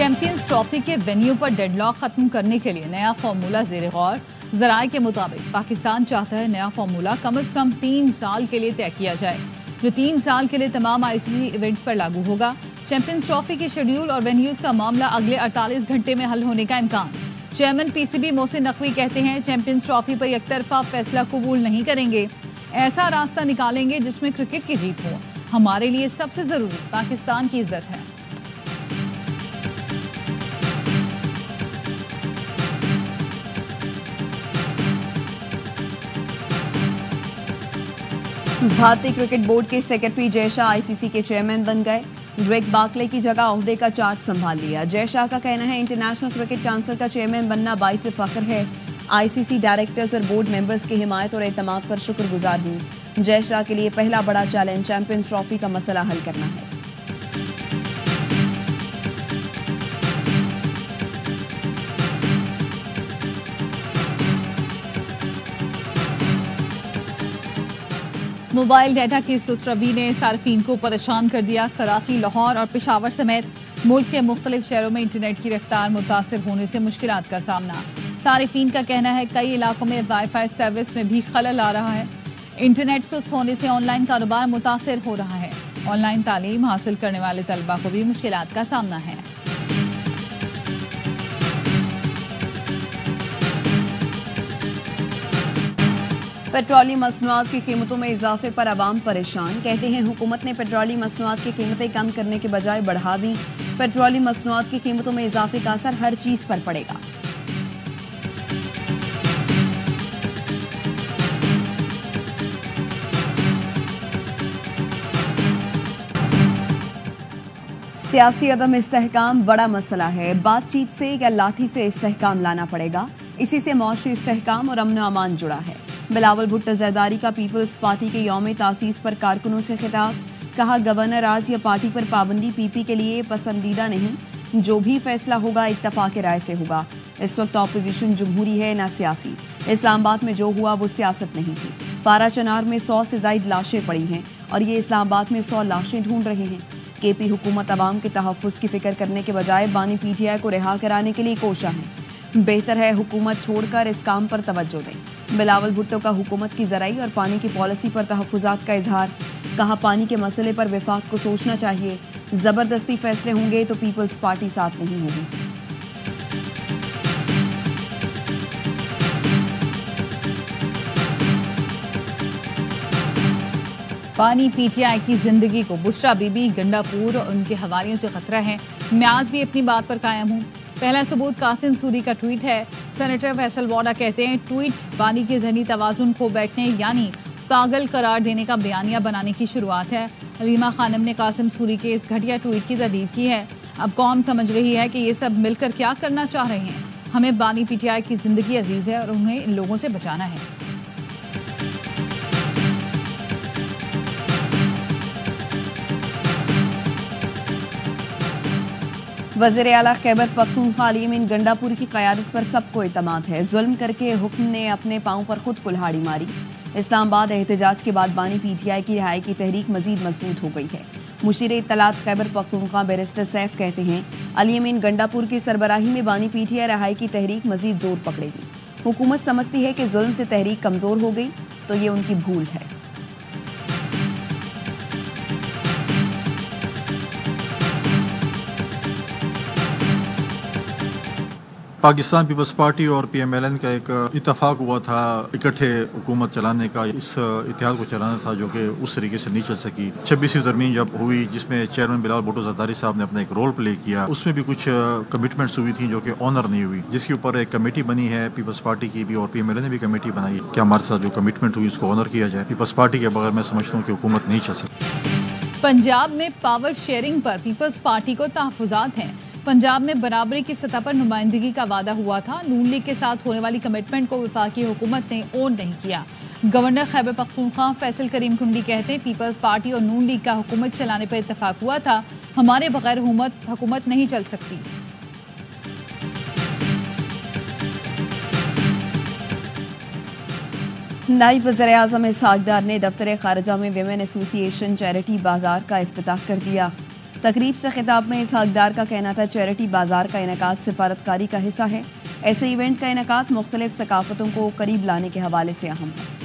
Champions trophy के venue पर deadlock खत्म करने के लिए नया फार्मूला ज़ेर गौर। जराये के मुताबिक पाकिस्तान चाहता है नया फार्मूला कम से कम 3 साल के लिए तय किया जाए, जो 3 साल के लिए तमाम आईसीसी इवेंट्स पर लागू होगा। चैंपियंस ट्रॉफी के शेड्यूल और वेन्यूज का मामला अगले 48 घंटे में हल होने का इम्कान। चेयरमैन पीसीबी मोहसिन नकवी कहते हैं चैंपियंस ट्रॉफी पर एकतरफा फैसला कबूल नहीं करेंगे, ऐसा रास्ता निकालेंगे जिसमें क्रिकेट की जीत हो। हमारे लिए सबसे जरूरी पाकिस्तान की इज्जत है। भारतीय क्रिकेट बोर्ड के सेक्रेटरी जय शाह आईसीसी के चेयरमैन बन गए। ग्रेग बार्कले की जगह ओहदे का चार्ज संभाल लिया। जय शाह का कहना है इंटरनेशनल क्रिकेट काउंसिल का चेयरमैन बनना बाइस फख्र है। आईसीसी डायरेक्टर्स और बोर्ड मेंबर्स की हिमायत और एतमाद पर शुक्रगुजार हूं। जय शाह के लिए पहला बड़ा चैलेंज चैंपियंस ट्रॉफी का मसला हल करना है। मोबाइल डाटा की सुस्रवी ने सार्फिन को परेशान कर दिया। कराची, लाहौर और पेशावर समेत मुल्क के मुख्तलिफ शहरों में इंटरनेट की रफ्तार मुतासर होने से मुश्किलात का सामना। सार्फिन का कहना है कई इलाकों में वाईफाई सर्विस में भी खलल आ रहा है। इंटरनेट सुस्त होने से ऑनलाइन कारोबार मुतासर हो रहा है। ऑनलाइन तालीम हासिल करने वाले तलबा को भी मुश्किलात का सामना है। पेट्रोलियम मसनूआत की कीमतों में इजाफे पर अवाम परेशान। कहते हैं हुकूमत ने पेट्रोलियम मसनूआत की कीमतें कम करने के बजाय बढ़ा दी। पेट्रोलियम मसनूआत की कीमतों में इजाफे का असर हर चीज पर पड़ेगा। सियासी अदम इस्तेहकाम बड़ा मसला है। बातचीत से या लाठी से इस्तेहकाम लाना पड़ेगा। इसी से मौशी इस्तेहकाम और अमन अमान जुड़ा है। बिलावल भुट्टो जरदारी का पीपल्स पार्टी के यौम तासीस पर कारकुनों से खिताब। कहा गवर्नर आज या पार्टी पर पाबंदी पीपी के लिए पसंदीदा नहीं, जो भी फैसला होगा इत्तफाक राय से होगा। इस वक्त ऑपोजिशन जमहूरी है न सियासी। इस्लामाबाद में जो हुआ वो सियासत नहीं थी। पारा चनार में 100 से ज्यादा लाशें पड़ी हैं और ये इस्लामाबाद में 100 लाशें ढूंढ रहे हैं। केपी हुकूमत अवाम के तहफ़्फ़ुज़ की फिक्र करने के बजाय बानी पीटीआई को रिहा कराने के लिए कोशा है। बेहतर है हुकूमत छोड़कर इस काम पर तवज्जो दें। बिलावल भुट्टो का हुकूमत की ज़राई और पानी की पॉलिसी पर तहफ़्फ़ुज़ात का इजहार। कहा पानी के मसले पर वफाक को सोचना चाहिए। ज़बरदस्ती फैसले होंगे तो पीपल्स पार्टी साथ नहीं होगी। पानी पीटीआई की जिंदगी को बुशरा बीबी, गंडापुर और उनके हवारियों से खतरा है। मैं आज भी अपनी बात पर कायम हूँ। पहला सबूत कासिम सूरी का ट्वीट है। सेनेटर फैसल वाडा कहते हैं ट्वीट पानी के ज़हनी तवाज़ुन खो बैठने यानी पागल करार देने का बयानिया बनाने की शुरुआत है। हलीमा खानम ने कासिम सूरी के इस घटिया ट्वीट की तस्दीक की है। अब कौम समझ रही है कि ये सब मिलकर क्या करना चाह रहे हैं। हमें बानी पीटीआई की जिंदगी अजीज है और उन्हें इन लोगों से बचाना है। वज़ीर आला खैबर पख्तूनख्वा अली अमीन गंडापुर की क़यादत पर सबको इत्मीनाद है। जुल्म करके हुक्म ने अपने पांव पर खुद कुल्हाड़ी मारी। इस्लामाबाद एहतजाज के बाद बानी पीटीआई की रिहाई की तहरीक मजीद मजबूत हो गई है। मुशीर इत्तलात खैबर पख्तूनख्वा बैरिस्टर सैफ कहते हैं अली अमीन गंडापुर की सरबराही में बानी पीटीआई रिहाई की तहरीक मजीद जोर पकड़ेगी। हुकूमत समझती है कि जुल्म से तहरीक कमजोर हो गई तो ये उनकी भूल है। पाकिस्तान पीपल्स पार्टी और पीएमएलएन का एक इत्तेफाक हुआ था इकट्ठे हुकूमत चलाने का। इस इतिहाद को चलाना था जो कि उस तरीके से नहीं चल सकी। 26वीं तरमीम जब हुई जिसमें चेयरमैन बिलावल भुट्टो जरदारी साहब ने अपना एक रोल प्ले किया, उसमें भी कुछ कमिटमेंट्स हुई थी जो कि ऑनर नहीं हुई, जिसके ऊपर एक कमेटी बनी है पीपल्स पार्टी की भी और पीएमएलएन ने भी कमेटी बनाई कि हमारे साथ जो कमिटमेंट हुई उसको ऑनर किया जाए। पीपल्स पार्टी के बगैर मैं समझता हूँ कि हुकूमत नहीं चल सकती। पंजाब में पावर शेयरिंग पर पीपल्स पार्टी को तहफ़्फ़ुज़ात हैं। पंजाब में बराबरी की सतह पर नुमाइंदगी का वादा हुआ था। नून लीग के साथ होने वाली कमिटमेंट को वफाकी हुकूमत ने ओन नहीं किया। गवर्नर खैबर पख्तूनख्वा फैसल करीम कुंडी कहते हैं पीपल्स पार्टी और नून लीग का हुकूमत चलाने पर इत्तेफाक हुआ था। हमारे बगैर हुकूमत नहीं चल सकती। नायब वज़ीर आज़म इसहाक़ डार ने दफ्तर खारजा में विमेन एसोसिएशन चैरिटी बाजार का इफ्तिताह कर दिया। तकरीब से खिताब में इस हकदार का कहना था चैरिटी बाजार का इनेकाद सिफारतकारी का हिस्सा है। ऐसे इवेंट का इनेकाद मुख्तलिफ सकाफतों को करीब लाने के हवाले से अहम है।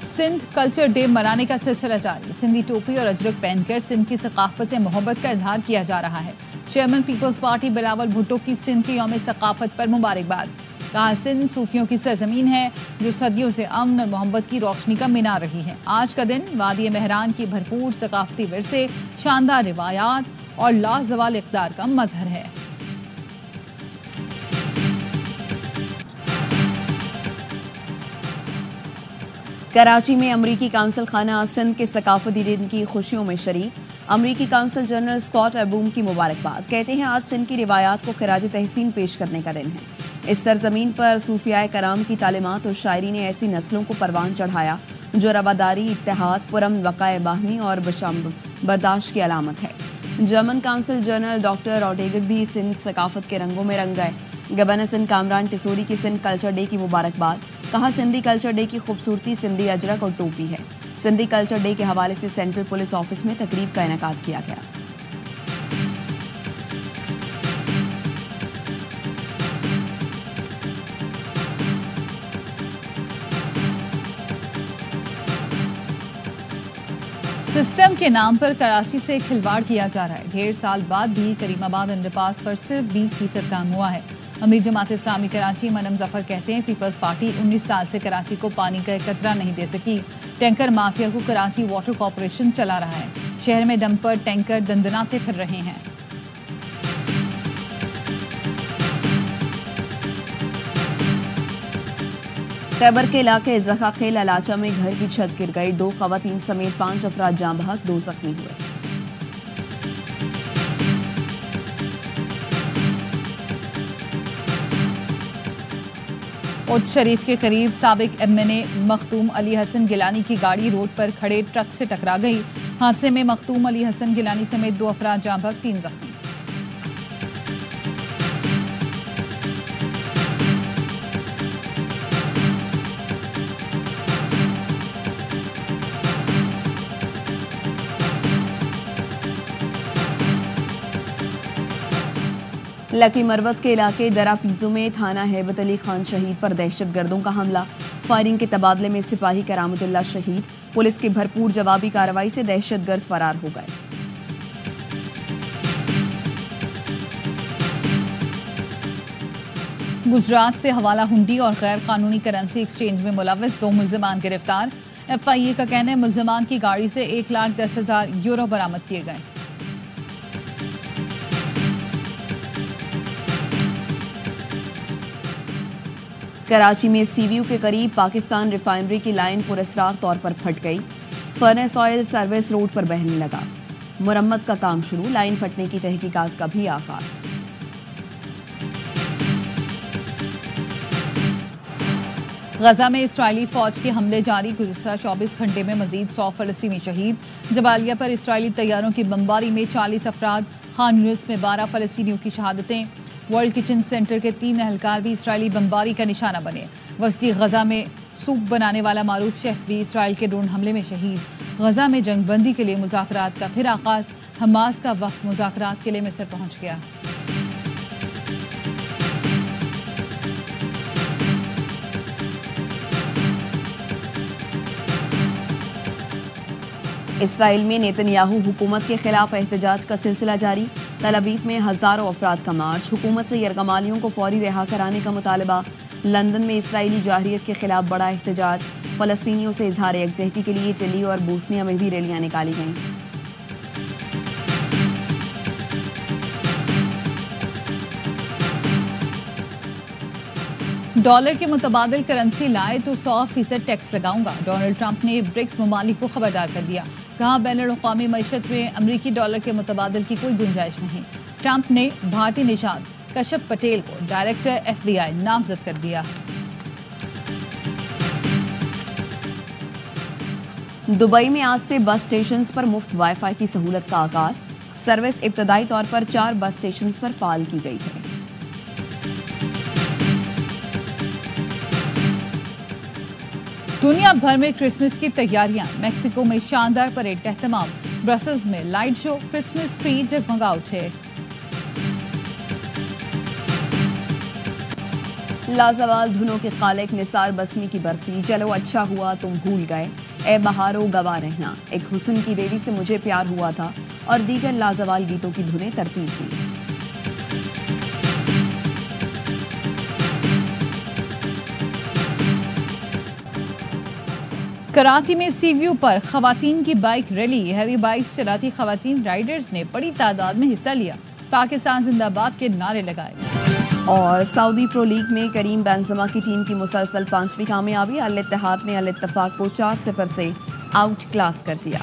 सिंध कल्चर डे मनाने का सिलसिला जारी। सिंधी टोपी और अजरक पहनकर सिंध की सकाफत से मोहब्बत का इजहार किया जा रहा है। चेयरमैन पीपल्स पार्टी बिलावल भुट्टो की सिंध के यौम सकाफत पर मुबारकबाद। कहा, सिंध सूफियों की सरजमीन है जो सदियों से अमन और मोहब्बत की रोशनी का मीनार रही है। आज का दिन वादी मेहरान की भरपूर सकाफती विरसे, शानदार रिवायात और लाजवाल इक़्तिदार का मजहर है। कराची में अमरीकी काउंसिल खाना सिंध के सकाफती दिन की खुशियों में शरीक। अमरीकी काउंसिल जनरल स्कॉट अबूम की मुबारकबाद। कहते हैं आज सिंध की रिवायात को खिराज तहसीन पेश करने का दिन है। इस सरजमीन पर सूफियाए कराम की तालीमात और शायरी ने ऐसी नस्लों को परवान चढ़ाया जो रवादारी, इत्तेहाद, पुरअमन वक़ाए बाहमी और बर्दाश्त की अलामत है। जर्मन काउंसिल जनरल डॉक्टर ऑटेगर भी सिंध सकाफत के रंगों में रंग गए। गवर्नर सिंध कामरान टिसोरी की सिंध कल्चर डे की मुबारकबाद। कहा, सिंधी कल्चर डे की खूबसूरती सिंधी अजरक और टोपी है। सिंधी कल्चर डे के हवाले से सेंट्रल पुलिस ऑफिस में तकरीब का इनेकाद किया गया। सिस्टम के नाम पर कराची से खिलवाड़ किया जा रहा है। 1.5 साल बाद भी करीमाबाद अंडरपास पर सिर्फ 20% काम हुआ है। अमीर जमात इस्लामी कराची मनम जफर कहते हैं पीपल्स पार्टी 19 साल से कराची को पानी का एक कतरा नहीं दे सकी। टैंकर माफिया को कराची वाटर कॉरपोरेशन चला रहा है। शहर में डंपर टैंकर दंदनाते फिर रहे हैं। खैबर के इलाके जखाखेल अलाचा में घर की छत गिर गई। 2 खवातीन समेत 5 अफराद जाँ बहक, 2 जख्मी हुए। उच्च शरीफ के करीब साबिक एमएनए मखतूम अली हसन गिलानी की गाड़ी रोड पर खड़े ट्रक से टकरा गई। हादसे में मखतूम अली हसन गिलानी समेत 2 अफराद जाँ बहक, 3 जख्मी। लकी मरवत के इलाके दरा पीजो में थाना हैबत अली खान शहीद पर दहशतगर्दों का हमला। फायरिंग के तबादले में सिपाही करामतुल्लाह शहीद। पुलिस की भरपूर जवाबी कार्रवाई से दहशतगर्द फरार हो गए। गुजरात से हवाला हुंडी और गैर कानूनी करेंसी एक्सचेंज में मुलव्वस 2 मुल्जिमान गिरफ्तार। एफआईए का कहना है मुल्जिमान की गाड़ी से 1,10,000 यूरो बरामद किए गए। कराची में सीवीयू के करीब पाकिस्तान रिफाइनरी की लाइन पुरस्रार तौर पर फट गई। फर्नेस ऑयल सर्विस रोड पर बहने लगा। मुरम्मत का काम शुरू। लाइन फटने की तहकीकात का भी आगाज। गजा में इस्राइली फौज के हमले जारी। गुज़िश्ता 24 घंटे में मजीद 100 फलस्तीनी शहीद। जबालिया पर इस्राइली तैयारों की बमबारी में 40 अफराद। खान यूनिस में 12 फलस्तीनियों की शहादतें। वर्ल्ड किचन सेंटर के 3 एहलकार भी इस्राइली बमबारी का निशाना बने। वस्ती गजा में सूप बनाने वाला मारूफ शेफ भी इसराइल के ड्रोन हमले में शहीद। गजा में जंगबंदी के लिए मुज़ाकरात का फिर आगाज। हमास का वफ्द मुज़ाकरात के लिए मिस्र पहुंच गया। इसराइल में नेतन्याहू हुकूमत के खिलाफ एहतजाज का सिलसिला जारी। तल अवीव में हजारों अफराद का मार्च। हुकूमत से यरगमालियों को फौरी रिहा कराने का मुतालबा। लंदन में इसराइली जाहिरियत के खिलाफ बड़ा एहतजाज। फलस्तीनियों से इजहार यकजहती के लिए चिली और बोस्निया में भी रैलियां निकाली गईं। डॉलर के मुतबादिल करेंसी लाए तो 100% टैक्स लगाऊंगा। डोनाल्ड ट्रंप ने ब्रिक्स ममालिक को खबरदार कर दिया। कहा, बैनुल-अक़वामी मईशत में अमरीकी डॉलर के मुतबादिल की कोई गुंजाइश नहीं। ट्रंप ने भारतीय निषाद कश्यप पटेल को डायरेक्टर FBI नामजद कर दिया। दुबई में आज से बस स्टेशन पर मुफ्त वाईफाई की सहूलत का आगाज। सर्विस इब्तदाई तौर पर 4 बस स्टेशन पर फाल की गई है। दुनिया भर में क्रिसमस की तैयारियां, मेक्सिको में शानदार परेड का एहतमाम, ब्रसल्स में लाइट शो, क्रिसमस ट्री जगमगा उठे। लाजवाल धुनों के खालिक निसार बस्मी की बरसी, चलो अच्छा हुआ तुम भूल गए, ए बहारो गवा रहना, एक हुस्न की देवी से मुझे प्यार हुआ था और दीगर लाजवाल गीतों की धुनें तरतीब की। कराची में सीव्यू पर खवातीन की बाइक रैली, हैवी बाइक्स चलाती खवातीन राइडर्स ने बड़ी तादाद में हिस्सा लिया, पाकिस्तान जिंदाबाद के नारे लगाए। और सऊदी प्रो लीग में करीम बेंज़ेमा की टीम की मुसलसल 5वीं कामयाबी, अल इत्तेहाद ने अल इत्तेफाक को 4-0 से आउट क्लास कर दिया।